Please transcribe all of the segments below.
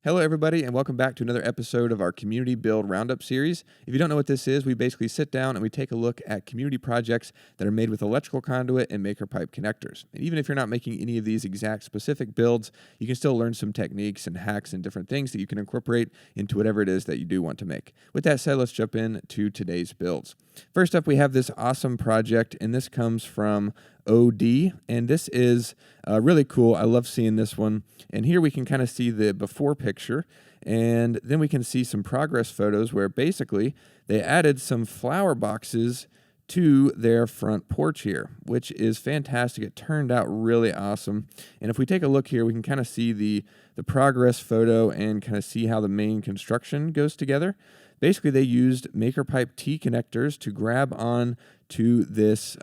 Hello, everybody, and welcome back to another episode of our Community Build Roundup series. If you don't know what this is, we basically sit down and we take a look at community projects that are made with electrical conduit and maker pipe connectors. And even if you're not making any of these exact specific builds, you can still learn some techniques and hacks and different things that you can incorporate into whatever it is that you do want to make. With that said, let's jump into today's builds. First up, we have this awesome project, and this comes from OD, and this is really cool. I love seeing this one. And here we can kind of see the before picture, and then we can see some progress photos where basically they added some flower boxes to their front porch here, which is fantastic. It turned out really awesome. And if we take a look here, we can kind of see the progress photo and kind of see how the main construction goes together. Basically, they used maker pipe T connectors to grab on to this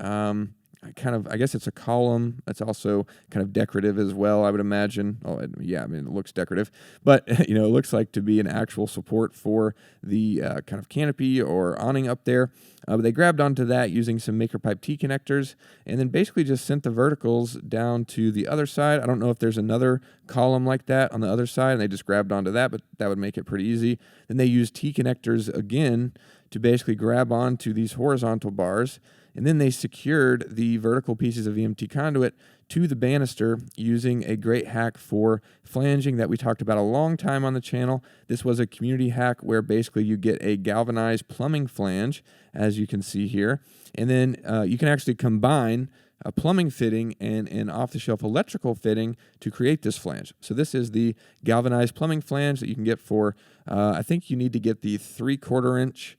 I guess it's a column. It's also kind of decorative as well, I would imagine. It looks decorative, but it looks like to be an actual support for the kind of canopy or awning up there. But they grabbed onto that using some maker pipe T connectors, and then basically just sent the verticals down to the other side. I don't know if there's another column like that on the other side, and they just grabbed onto that, but that would make it pretty easy. Then they used T connectors again to basically grab onto these horizontal bars. And then they secured the vertical pieces of EMT conduit to the banister using a great hack for flanging that we talked about a long time on the channel. This was a community hack where basically you get a galvanized plumbing flange, as you can see here. And then you can actually combine a plumbing fitting and an off-the-shelf electrical fitting to create this flange. So this is the galvanized plumbing flange that you can get for, I think you need to get the 3/4 inch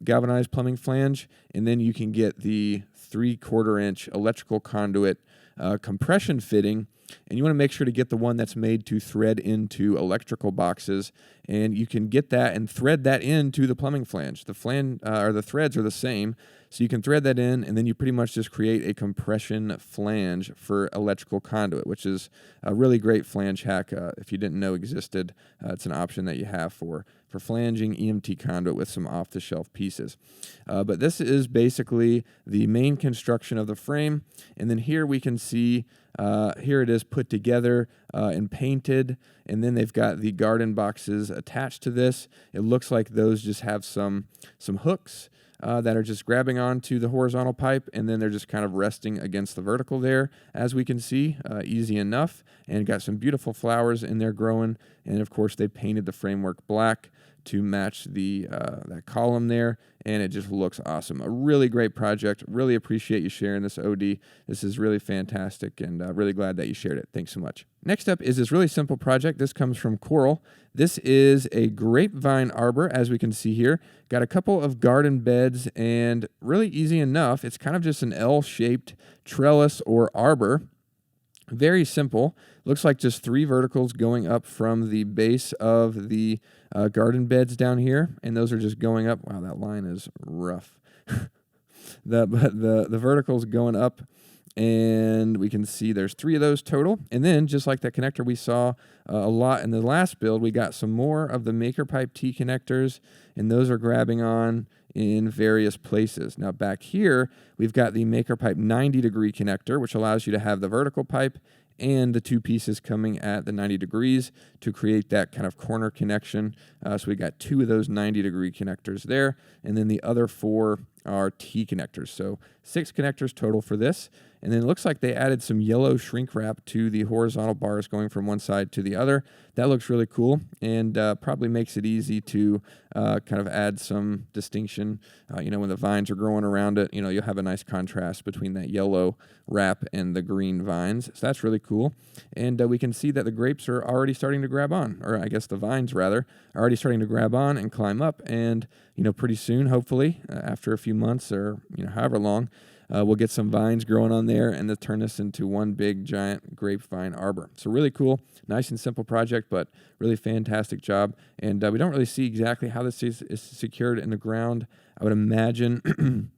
galvanized plumbing flange, and then you can get the 3/4 inch electrical conduit compression fitting, and you want to make sure to get the one that's made to thread into electrical boxes, and you can get that and thread that into the plumbing flange. The threads are the same, so you can thread that in, and then you pretty much just create a compression flange for electrical conduit, which is a really great flange hack. If you didn't know existed, it's an option that you have for flanging EMT conduit with some off-the-shelf pieces. But this is basically the main construction of the frame, and then here we can see here it is put together and painted, and then they've got the garden boxes attached to this. It looks like those just have some hooks that are just grabbing onto the horizontal pipe, and then they're just kind of resting against the vertical there, as we can see, easy enough, and got some beautiful flowers in there growing, and of course they painted the framework black to match the that column there, and it just looks awesome. A really great project. Really appreciate you sharing this, OD. This is really fantastic, and really glad that you shared it. Thanks so much. Next up is this really simple project. This comes from Coral. This is a grapevine arbor, as we can see here. Got a couple of garden beds, and really easy enough. It's kind of just an L-shaped trellis or arbor. Very simple. Looks like just 3 verticals going up from the base of the garden beds down here, and those are just going up. Wow, that line is rough. the verticals going up, and we can see there's 3 of those total. And then, just like that connector we saw a lot in the last build, we got some more of the maker pipe T connectors, and those are grabbing on in various places. Now back here, we've got the maker pipe 90-degree connector, which allows you to have the vertical pipe and the 2 pieces coming at the 90 degrees to create that kind of corner connection. So we got 2 of those 90-degree connectors there, and then the other 4 are T connectors. So 6 connectors total for this. And then it looks like they added some yellow shrink wrap to the horizontal bars going from one side to the other. That looks really cool, and probably makes it easy to kind of add some distinction. When the vines are growing around it, you'll have a nice contrast between that yellow wrap and the green vines. So that's really cool. And we can see that the grapes are already starting to grab on, or I guess the vines rather, are already starting to grab on and climb up. And, pretty soon, hopefully, after a few months or, however long, we'll get some vines growing on there, and they'll turn this into one big giant grapevine arbor. So really cool, nice and simple project, but really fantastic job. And we don't really see exactly how this is secured in the ground. I would imagine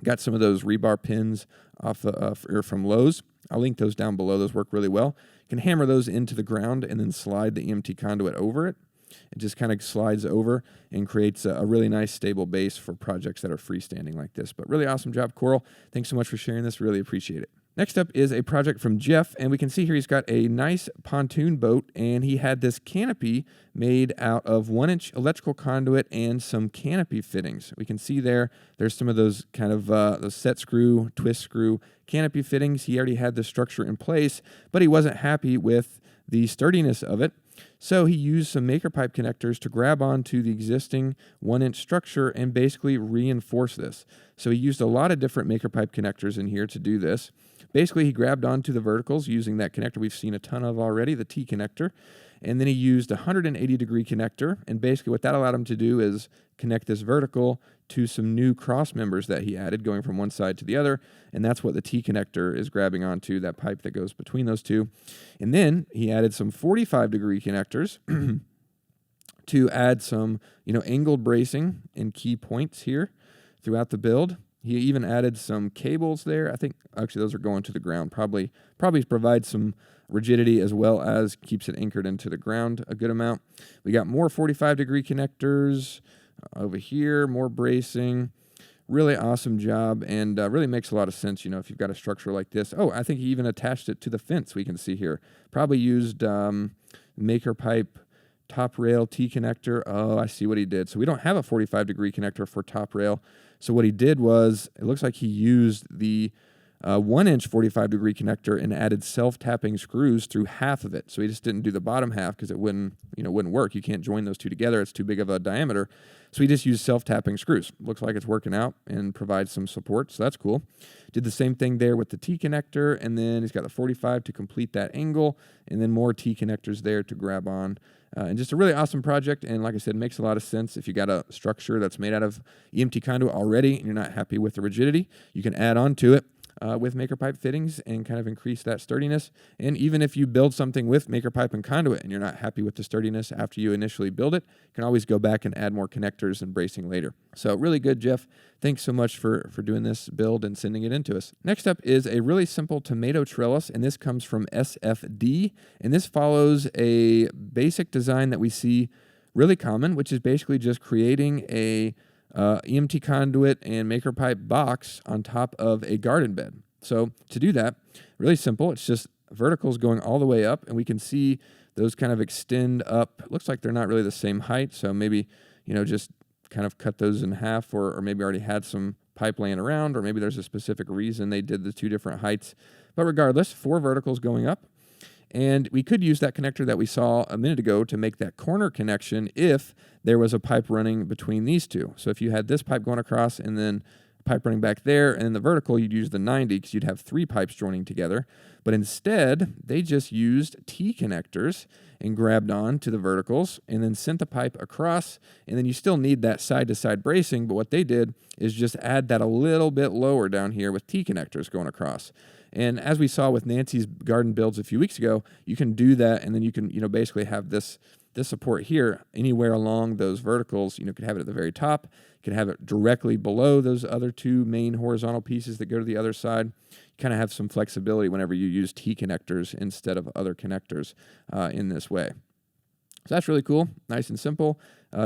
got some of those rebar pins off or from Lowe's. I'll link those down below. Those work really well. You can hammer those into the ground and then slide the EMT conduit over it. It just kind of slides over and creates a really nice stable base for projects that are freestanding like this. But really awesome job, Coral. Thanks so much for sharing this. Really appreciate it. Next up is a project from Jeff, and we can see here he's got a nice pontoon boat, and he had this canopy made out of 1-inch electrical conduit and some canopy fittings. We can see there's some of those kind of those set screw, twist screw canopy fittings. He already had the structure in place, but he wasn't happy with the sturdiness of it. So he used some maker pipe connectors to grab onto the existing 1-inch structure and basically reinforce this. So he used a lot of different maker pipe connectors in here to do this. Basically, he grabbed onto the verticals using that connector we've seen a ton of already, the T connector. And then he used a 180-degree connector. And basically what that allowed him to do is connect this vertical to some new cross members that he added going from one side to the other. And that's what the T connector is grabbing onto, that pipe that goes between those two. And then he added some 45-degree connectors to add some, angled bracing and key points here throughout the build. He even added some cables there. I think actually those are going to the ground. Probably provides some rigidity as well as keeps it anchored into the ground a good amount. We got more 45-degree connectors over here, more bracing. Really awesome job, and really makes a lot of sense, if you've got a structure like this. Oh, I think he even attached it to the fence we can see here. Probably used maker pipe top rail T connector. Oh, I see what he did. So we don't have a 45-degree connector for top rail. So what he did was, it looks like he used the 1-inch 45-degree connector and added self-tapping screws through half of it. So he just didn't do the bottom half because it wouldn't work. You can't join those two together. It's too big of a diameter. So he just used self-tapping screws. Looks like it's working out and provides some support. So that's cool. Did the same thing there with the T connector, and then he's got the 45 to complete that angle, and then more T connectors there to grab on. And just a really awesome project, and like I said, makes a lot of sense. If you got a structure that's made out of EMT conduit already and you're not happy with the rigidity, you can add on to it with maker pipe fittings and kind of increase that sturdiness. And even if you build something with maker pipe and conduit and you're not happy with the sturdiness after you initially build it, you can always go back and add more connectors and bracing later. So really good, Jeff. Thanks so much for doing this build and sending it in to us. Next up is a really simple tomato trellis, and this comes from SFD, and this follows a basic design that we see really common, which is basically just creating a EMT conduit and maker pipe box on top of a garden bed. So to do that, really simple. It's just verticals going all the way up, and we can see those kind of extend up. It looks like they're not really the same height, so maybe, just kind of cut those in half, or maybe already had some pipe laying around, or maybe there's a specific reason they did the two different heights. But regardless, 4 verticals going up. And we could use that connector that we saw a minute ago to make that corner connection if there was a pipe running between these two. So if you had this pipe going across and then a pipe running back there, and then the vertical, you'd use the 90 because you'd have 3 pipes joining together. But instead, they just used T connectors and grabbed on to the verticals and then sent the pipe across. And then you still need that side-to-side bracing, but what they did is just add that a little bit lower down here with T connectors going across. And as we saw with Nancy's garden builds a few weeks ago, you can do that, and then you can, basically have this support here anywhere along those verticals. Could have it at the very top, could have it directly below those other 2 main horizontal pieces that go to the other side. You kind of have some flexibility whenever you use T connectors instead of other connectors in this way. So that's really cool, nice and simple.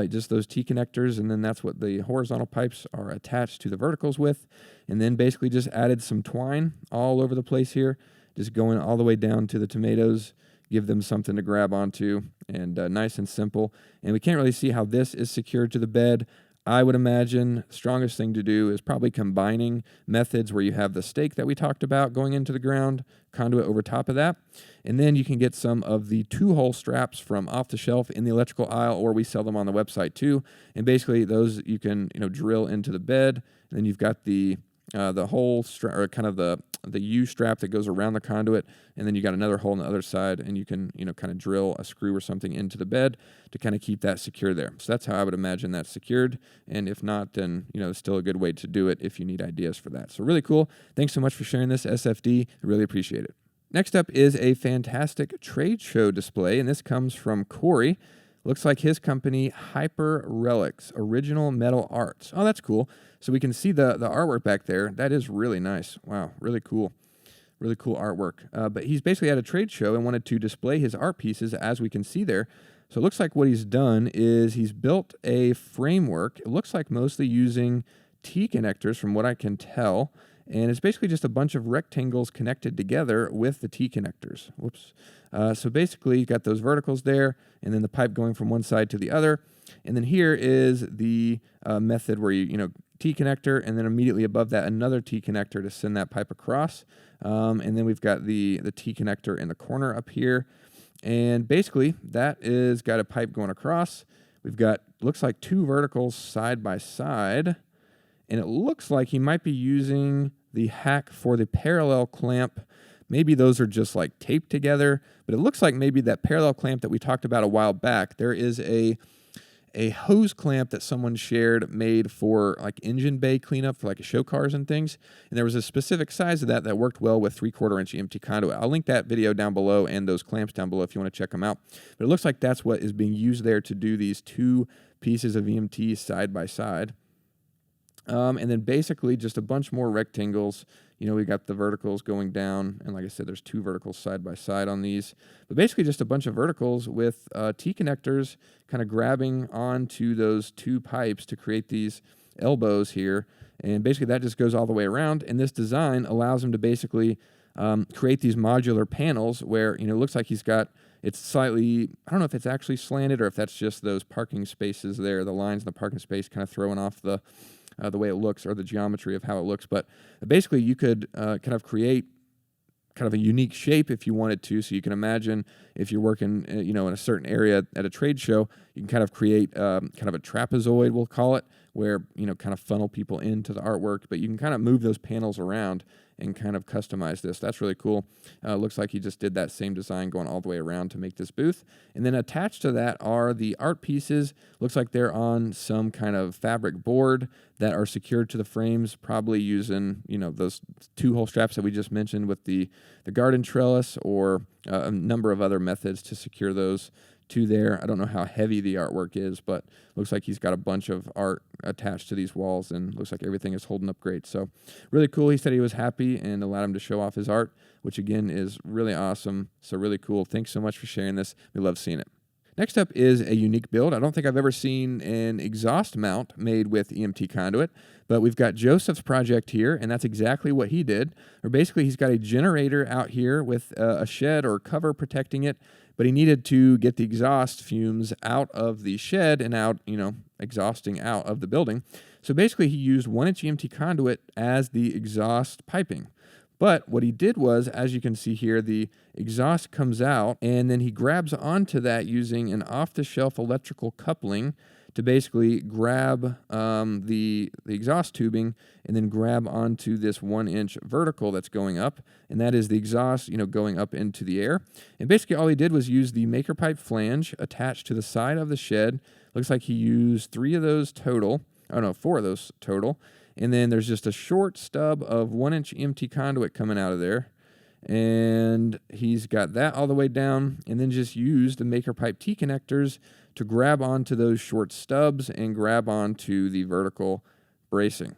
Just those T connectors, and then that's what the horizontal pipes are attached to the verticals with. And then basically just added some twine all over the place here, just going all the way down to the tomatoes, give them something to grab onto, and nice and simple. And we can't really see how this is secured to the bed. I would imagine strongest thing to do is probably combining methods where you have the stake that we talked about going into the ground, conduit over top of that, and then you can get some of the 2-hole straps from off the shelf in the electrical aisle, or we sell them on the website too. And basically those you can drill into the bed, and then you've got the hole or kind of the U strap that goes around the conduit, and then you got another hole on the other side, and you can kind of drill a screw or something into the bed to kind of keep that secure there. So that's how I would imagine that's secured, and if not, then it's still a good way to do it if you need ideas for that. So really cool. Thanks so much for sharing this, SFD. I really appreciate it. Next up is a fantastic trade show display, and this comes from Corey. Looks like his company, Hyper Relics, Original Metal Arts. Oh, that's cool. So we can see the artwork back there. That is really nice. Wow, really cool. Really cool artwork. But he's basically at a trade show and wanted to display his art pieces, as we can see there. So it looks like what he's done is he's built a framework. It looks like mostly using T connectors from what I can tell. And it's basically just a bunch of rectangles connected together with the T-connectors. Whoops. So basically, you got those verticals there, and then the pipe going from one side to the other. And then here is the method where you T-connector, and then immediately above that, another T-connector to send that pipe across. And then we've got the T-connector in the corner up here. And basically, that is got a pipe going across. We've got, looks like 2 verticals side by side. And it looks like he might be using the hack for the parallel clamp. Maybe those are just like taped together, but it looks like maybe that parallel clamp that we talked about a while back, there is a hose clamp that someone shared made for like engine bay cleanup for like show cars and things. And there was a specific size of that worked well with 3/4 inch EMT conduit. I'll link that video down below and those clamps down below if you want to check them out. But it looks like that's what is being used there to do these 2 pieces of EMT side by side. And then basically just a bunch more rectangles. We got the verticals going down, and like I said, there's 2 verticals side by side on these. But basically just a bunch of verticals with T-connectors kind of grabbing onto those 2 pipes to create these elbows here. And basically that just goes all the way around, and this design allows him to basically create these modular panels where, it looks like he's got, it's slightly, I don't know if it's actually slanted or if that's just those parking spaces there, the lines in the parking space kind of throwing off the way it looks or the geometry of how it looks. But basically you could kind of create kind of a unique shape if you wanted to. So you can imagine if you're working, in a certain area at a trade show, you can kind of create kind of a trapezoid, we'll call it, where, kind of funnel people into the artwork. But you can kind of move those panels around and kind of customize this. That's really cool. Looks like he just did that same design going all the way around to make this booth. And then attached to that are the art pieces. Looks like they're on some kind of fabric board that are secured to the frames, probably using, those 2-hole straps that we just mentioned with the garden trellis, or a number of other methods to secure those to there. I don't know how heavy the artwork is, but looks like he's got a bunch of art attached to these walls, and looks like everything is holding up great. So really cool. He said he was happy and allowed him to show off his art, which again is really awesome. So really cool. Thanks so much for sharing this. We love seeing it. Next up is a unique build. I don't think I've ever seen an exhaust mount made with EMT conduit, but we've got Joseph's project here, and that's exactly what he did. Or basically, he's got a generator out here with a shed or cover protecting it, but he needed to get the exhaust fumes out of the shed and out, exhausting out of the building. So basically, he used 1-inch EMT conduit as the exhaust piping. But what he did was, as you can see here, the exhaust comes out, and then he grabs onto that using an off-the-shelf electrical coupling to basically grab the exhaust tubing and then grab onto this 1-inch vertical that's going up, and that is the exhaust, going up into the air. And basically all he did was use the maker pipe flange attached to the side of the shed. Looks like he used 4 of those total. And then there's just a short stub of 1-inch EMT conduit coming out of there. And he's got that all the way down, and then just used the maker pipe T connectors to grab onto those short stubs and grab onto the vertical bracing.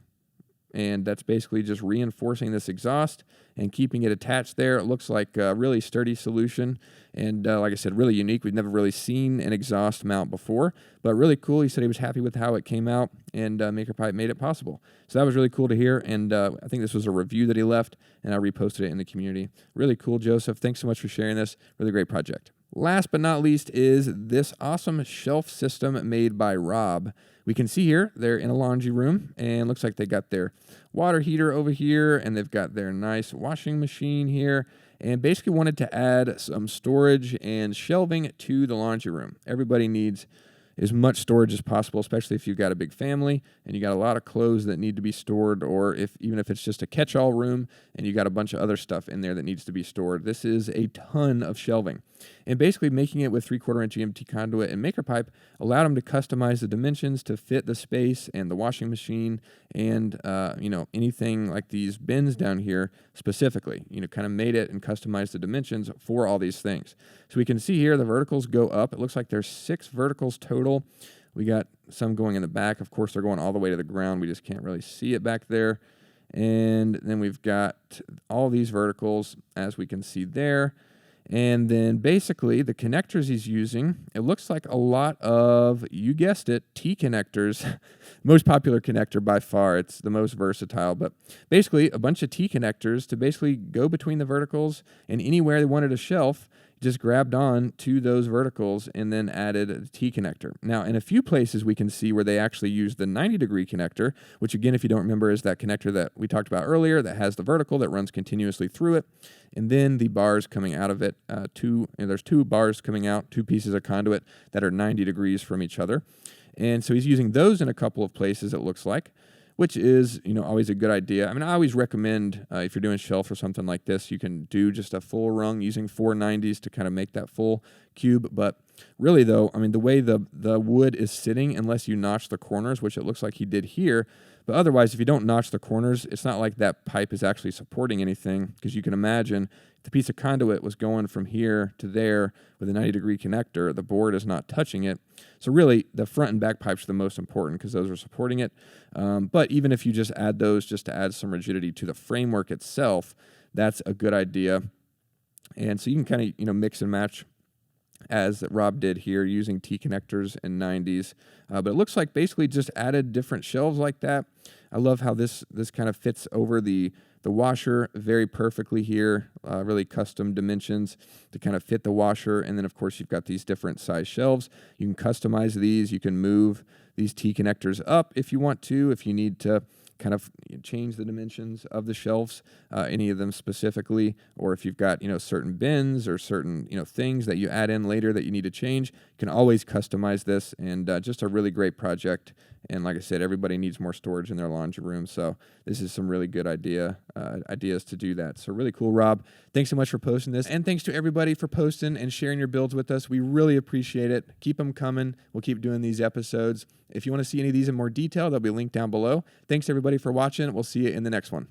And that's basically just reinforcing this exhaust and keeping it attached there. It looks like a really sturdy solution. And like I said, really unique. We've never really seen an exhaust mount before, but really cool. He said he was happy with how it came out, and Maker Pipe made it possible. So that was really cool to hear. And I think this was a review that he left, and I reposted it in the community. Really cool, Joseph. Thanks so much for sharing this. Really great project. Last but not least is this awesome shelf system made by Rob. We can see here they're in a laundry room, and looks like they got their water heater over here, and they've got their nice washing machine here, and basically wanted to add some storage and shelving to the laundry room. Everybody needs as much storage as possible, especially if you've got a big family and you got a lot of clothes that need to be stored, or even if it's just a catch-all room and you got a bunch of other stuff in there that needs to be stored. This is a ton of shelving. And basically making it with 3/4-inch EMT conduit and maker pipe allowed them to customize the dimensions to fit the space and the washing machine and anything like these bins down here specifically. Kind of made it and customized the dimensions for all these things. So we can see here the verticals go up. It looks like there's 6 verticals total. We got some going in the back. Of course, they're going all the way to the ground. We just can't really see it back there. And then we've got all these verticals, as we can see there. And then basically the connectors he's using, it looks like a lot of, you guessed it, T connectors. Most popular connector by far. It's the most versatile. But basically a bunch of T connectors to basically go between the verticals, and anywhere they wanted a shelf, just grabbed on to those verticals and then added a T connector. Now, in a few places we can see where they actually use the 90-degree connector, which again, if you don't remember, is that connector that we talked about earlier that has the vertical that runs continuously through it, and then the bars coming out of it, there's two bars coming out, two pieces of conduit that are 90 degrees from each other. And so he's using those in a couple of places, it looks like, which is, always a good idea. I mean, I always recommend if you're doing shelf or something like this, you can do just a full rung using 490s to kind of make that full cube. But really, though, I mean, the way the wood is sitting, unless you notch the corners, which it looks like he did here, but otherwise, if you don't notch the corners, it's not like that pipe is actually supporting anything, because you can imagine if the piece of conduit was going from here to there with a 90-degree connector, the board is not touching it. So really, the front and back pipes are the most important because those are supporting it. But even if you just add those just to add some rigidity to the framework itself, that's a good idea. And so you can kind of, mix and match as Rob did here using T connectors and 90s. But it looks like basically just added different shelves like that. I love how this kind of fits over the washer very perfectly here, really custom dimensions to kind of fit the washer. And then, of course, you've got these different size shelves. You can customize these. You can move these T connectors up if you want to, if you need to kind of change the dimensions of the shelves, any of them specifically, or if you've got, certain bins or certain, things that you add in later that you need to change, you can always customize this, and just a really great project. And like I said, everybody needs more storage in their laundry room, so this is some really good ideas to do that. So really cool, Rob. Thanks so much for posting this, and thanks to everybody for posting and sharing your builds with us. We really appreciate it. Keep them coming. We'll keep doing these episodes. If you want to see any of these in more detail, they'll be linked down below. Thanks, everybody, for watching. We'll see you in the next one.